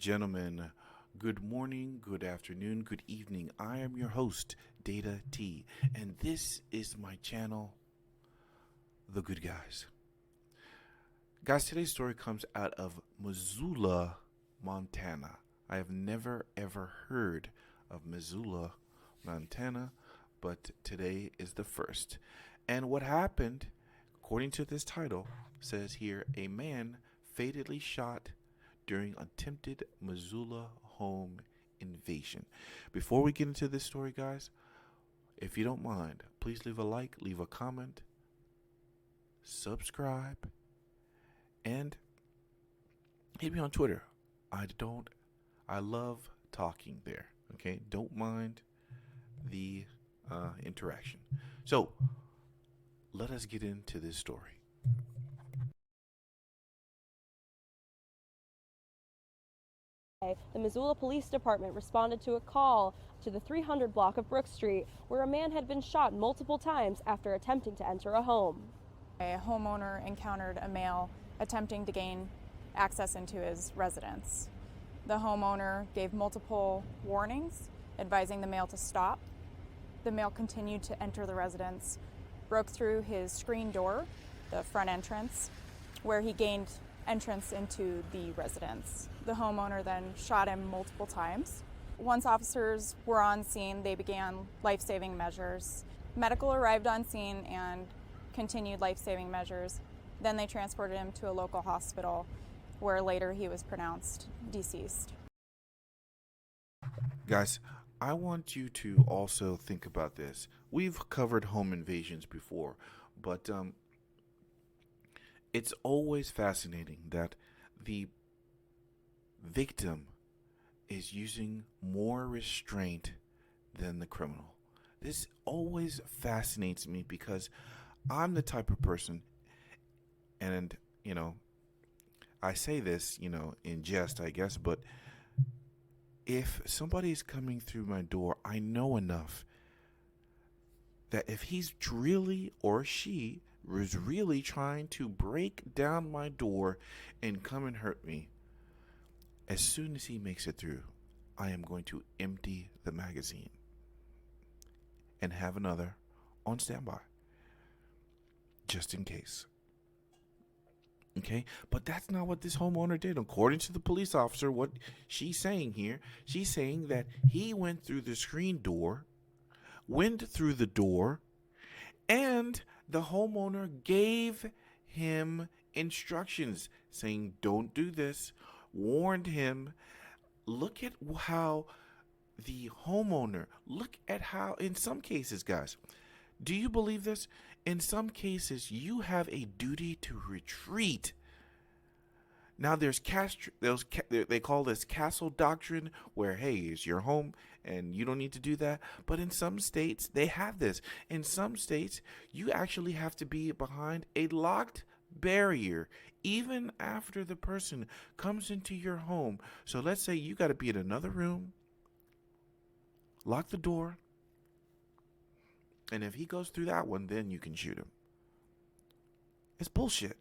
gentlemen, good morning, good afternoon, good evening. I am your host, Data T, and this is my channel, The Good Guys. Guys, today's story comes out of Missoula, Montana. I have never ever heard of Missoula, Montana, but today is the first. And what happened, according to this title, says here a man fatally shot during attempted Missoula home invasion. Before we get into this story, guys, if you don't mind, please leave a like, leave a comment, subscribe, and hit me on Twitter. I love talking there. Okay, don't mind the interaction. So let us get into this story. The Missoula Police Department responded to a call to the 300 block of Brook Street where a man had been shot multiple times after attempting to enter a home. A homeowner encountered a male attempting to gain access into his residence. The homeowner gave multiple warnings, advising the male to stop. The male continued to enter the residence, broke through his screen door, the front entrance, where he gained entrance into the residence. The homeowner then shot him multiple times. Once officers were on scene, they began life-saving measures. Medical arrived on scene and continued life-saving measures. Then they transported him to a local hospital where later he was pronounced deceased. Guys, I want you to also think about this. We've covered home invasions before, but it's always fascinating that the victim is using more restraint than the criminal. This always fascinates me because I'm the type of person, and I say this, in jest, I guess, but if somebody's coming through my door, I know enough that if he's really or she was really trying to break down my door and come and hurt me, as soon as he makes it through, I am going to empty the magazine and have another on standby, just in case. Okay, but that's not what this homeowner did. According to the police officer, what she's saying here, she's saying that he went through the screen door, went through the door, and the homeowner gave him instructions saying, don't do this, warned him. Look at how the homeowner, look at how, in some cases, guys, do you believe this? In some cases, you have a duty to retreat. Now, they call this castle doctrine, where, hey, it's your home and you don't need to do that. But in some states, they have this. In some states, you actually have to be behind a locked barrier even after the person comes into your home. So let's say you got to be in another room, lock the door, and if he goes through that one, then you can shoot him. It's bullshit.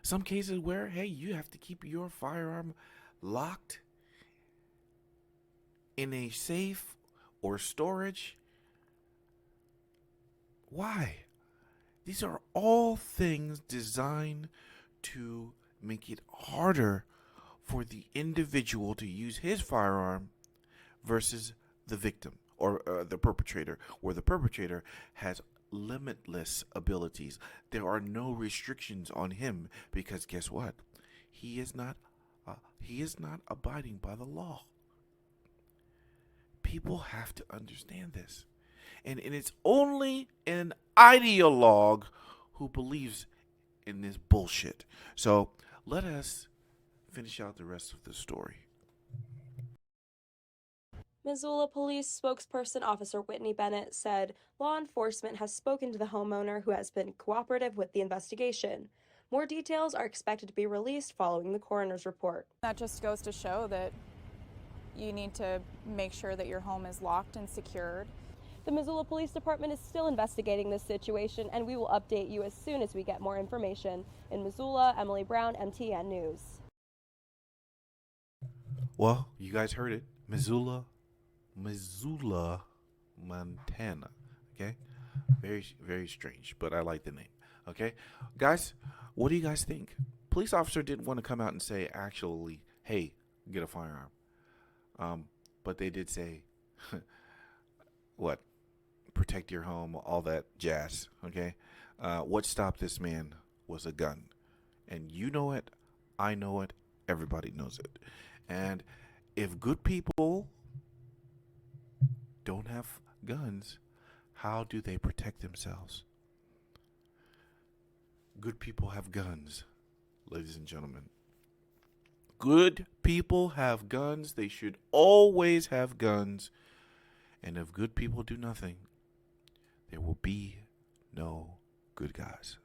Some cases where, hey, you have to keep your firearm locked in a safe or storage. Why? These are all things designed to make it harder for the individual to use his firearm versus the victim or the perpetrator, where the perpetrator has limitless abilities. There are no restrictions on him because guess what? He is not abiding by the law. People have to understand this. And it's only an ideologue who believes in this bullshit. So let us finish out the rest of the story. Missoula Police spokesperson Officer Whitney Bennett said law enforcement has spoken to the homeowner who has been cooperative with the investigation. More details are expected to be released following the coroner's report. That just goes to show that you need to make sure that your home is locked and secured. The Missoula Police Department is still investigating this situation, and we will update you as soon as we get more information. In Missoula, Emily Brown, MTN News. Well, you guys heard it. Missoula, Montana. Okay? Very, very strange, but I like the name. Okay? Guys, what do you guys think? Police officer didn't want to come out and say, actually, hey, get a firearm. But they did say, what? Protect your home, all that jazz. Okay? What stopped this man was a gun. And you know it. I know it. Everybody knows it. And if good people don't have guns, how do they protect themselves? Good people have guns, ladies and gentlemen. Good people have guns. They should always have guns. And if good people do nothing, there will be no good guys.